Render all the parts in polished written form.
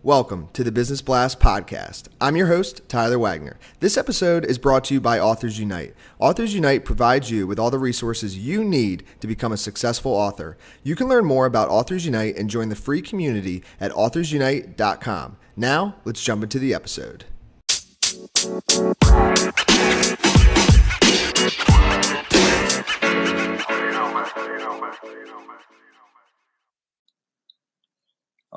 Welcome to the Business Blast podcast. I'm your host, Tyler Wagner. This episode is brought to you by Authors Unite. Authors Unite provides you with all the resources you need to become a successful author. You can learn more about Authors Unite and join the free community at authorsunite.com. Now, let's jump into the episode.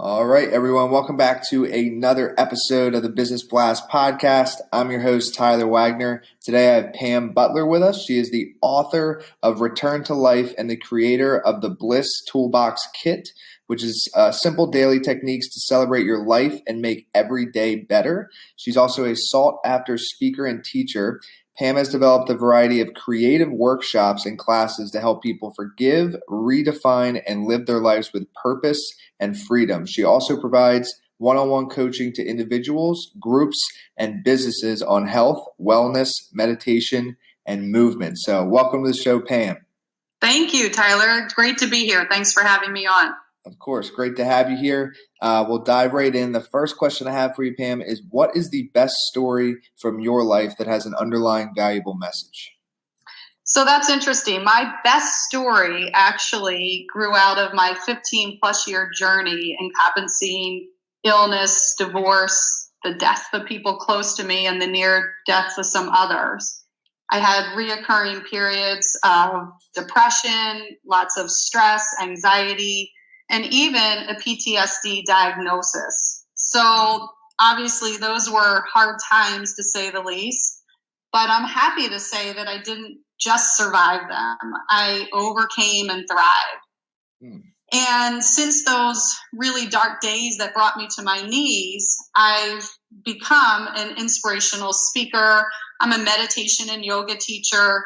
All right, everyone. Welcome back to another episode of the Business Blast podcast. I'm your host, Tyler Wagner. Today, I have Pam Butler with us. She is the author of Return to Life and the creator of the Bliss Toolbox Kit, which is simple daily techniques to celebrate your life and make every day better. She's also a sought-after speaker and teacher. Pam has developed a variety of creative workshops and classes to help people forgive, redefine, and live their lives with purpose and freedom. She also provides one-on-one coaching to individuals, groups, and businesses on health, wellness, meditation, and movement. So welcome to the show, Pam. Thank you, Tyler. It's great to be here. Thanks for having me on. Of course. Great to have you here. We'll dive right in. The first question I have for you, Pam, is what is the best story from your life that has an underlying valuable message? So that's interesting. My best story actually grew out of my 15-plus year journey encompassing illness, divorce, the death of people close to me, and the near deaths of some others. I had reoccurring periods of depression, lots of stress, anxiety, and even a PTSD diagnosis. So obviously those were hard times to say the least, but I'm happy to say that I didn't just survive them. I overcame and thrived. And since those really dark days that brought me to my knees, I've become an inspirational speaker. I'm a meditation and yoga teacher.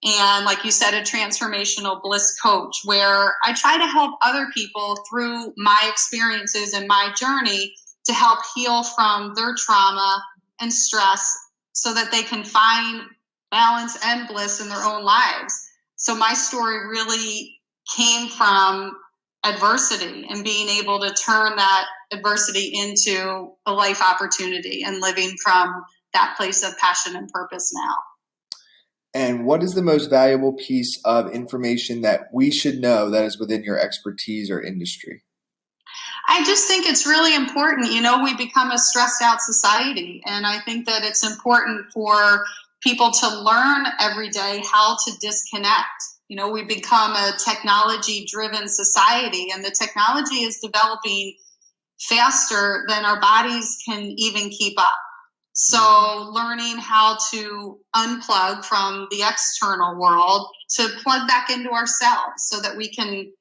And like you said, a transformational bliss coach, where I try to help other people through my experiences and my journey to help heal from their trauma and stress so that they can find balance and bliss in their own lives. So my story really came from adversity and being able to turn that adversity into a life opportunity and living from that place of passion and purpose now. And what is the most valuable piece of information that we should know that is within your expertise or industry? I just think it's really important. You know, we become a stressed out society, and I think that it's important for people to learn every day how to disconnect. You know, we become a technology-driven society, and the technology is developing faster than our bodies can even keep up. So learning how to unplug from the external world to plug back into ourselves so that we can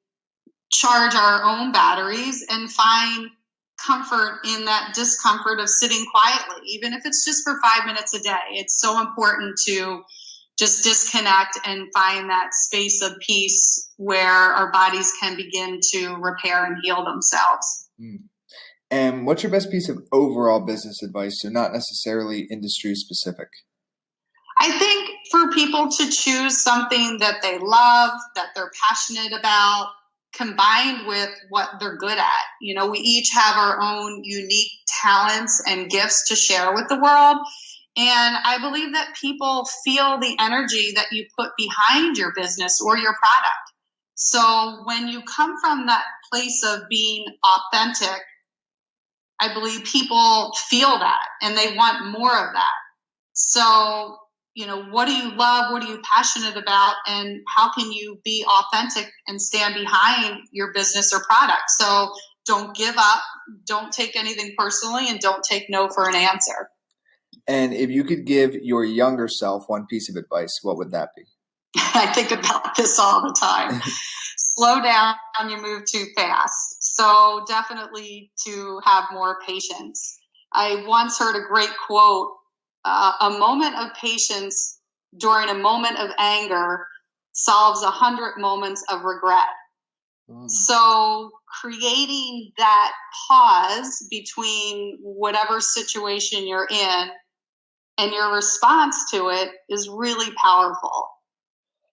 charge our own batteries and find comfort in that discomfort of sitting quietly, even if it's just for 5 minutes a day. It's so important to just disconnect and find that space of peace where our bodies can begin to repair and heal themselves. And what's your best piece of overall business advice, so not necessarily industry specific? I think for people to choose something that they love, that they're passionate about, combined with what they're good at. You know, we each have our own unique talents and gifts to share with the world. And I believe that people feel the energy that you put behind your business or your product. So when you come from that place of being authentic, I believe people feel that and they want more of that. So, you know, what do you love? What are you passionate about? And how can you be authentic and stand behind your business or product? So don't give up, don't take anything personally, and don't take no for an answer. And if you could give your younger self one piece of advice, what would that be? I think about this all the time. Slow down, you move too fast. So definitely to have more patience. I once heard a great quote, a moment of patience during a moment of anger solves 100 moments of regret. So creating that pause between whatever situation you're in and your response to it is really powerful,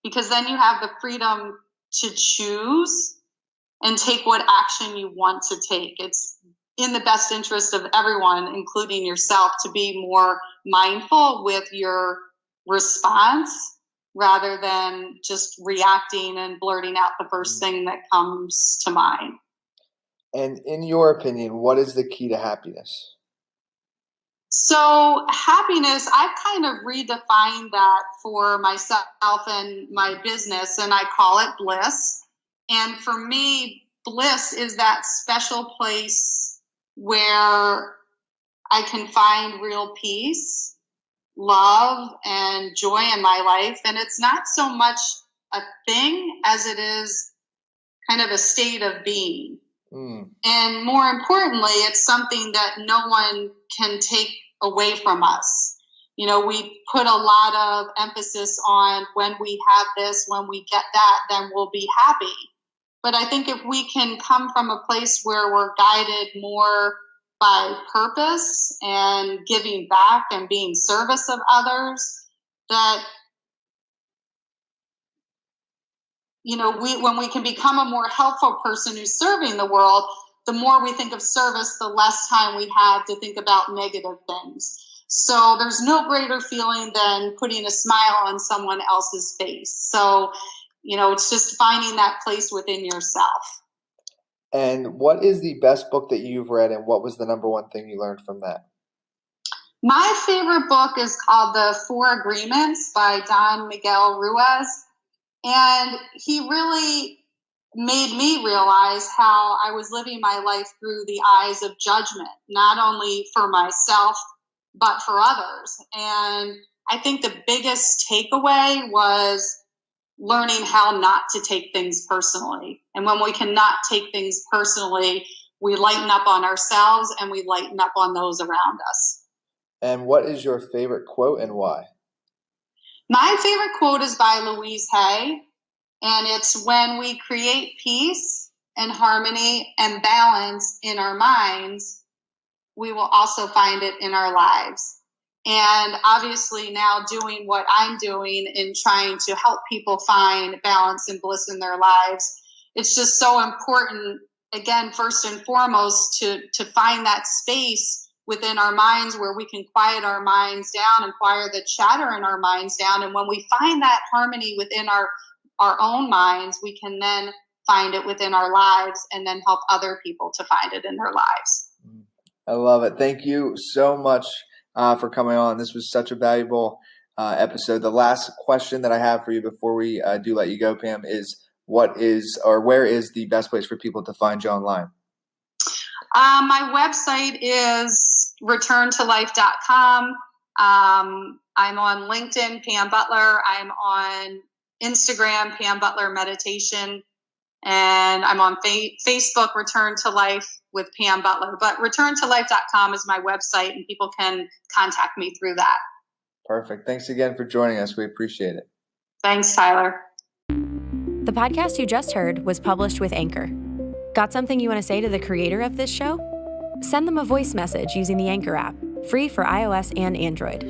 because then you have the freedom to choose and take what action you want to take. It's in the best interest of everyone, including yourself, to be more mindful with your response rather than just reacting and blurting out the first thing that comes to mind. And in your opinion, what is the key to happiness? So happiness, I've kind of redefined that for myself and my business, and I call it bliss. And for me, bliss is that special place where I can find real peace, love, and joy in my life. And it's not so much a thing as it is kind of a state of being. And more importantly, it's something that no one can take away from us. You know, we put a lot of emphasis on when we have this, when we get that, then we'll be happy. But I think if we can come from a place where we're guided more by purpose and giving back and being service of others, that, you know, when we can become a more helpful person who's serving the world, the more we think of service, the less time we have to think about negative things. So there's no greater feeling than putting a smile on someone else's face. So, you know, it's just finding that place within yourself. And what is the best book that you've read, and what was the number one thing you learned from that? My favorite book is called The Four Agreements by Don Miguel Ruiz. And he really made me realize how I was living my life through the eyes of judgment, not only for myself, but for others. And I think the biggest takeaway was learning how not to take things personally. And when we cannot take things personally, we lighten up on ourselves and we lighten up on those around us. And what is your favorite quote and why? My favorite quote is by Louise Hay, and it's when we create peace and harmony and balance in our minds, we will also find it in our lives. And obviously now doing what I'm doing in trying to help people find balance and bliss in their lives, it's just so important, again, first and foremost, to find that space within our minds where we can quiet our minds down and quiet the chatter in our minds down. And when we find that harmony within our own minds, we can then find it within our lives and then help other people to find it in their lives. I love it. Thank you so much for coming on. This was such a valuable episode. The last question that I have for you before we do let you go, Pam, is where is the best place for people to find you online? My website is returntolife.com. I'm on LinkedIn, Pam Butler. I'm on Instagram, Pam Butler Meditation. And I'm on Facebook, Return to Life with Pam Butler. But returntolife.com is my website, and people can contact me through that. Perfect. Thanks again for joining us. We appreciate it. Thanks, Tyler. The podcast you just heard was published with Anchor. Got something you want to say to the creator of this show? Send them a voice message using the Anchor app, free for iOS and Android.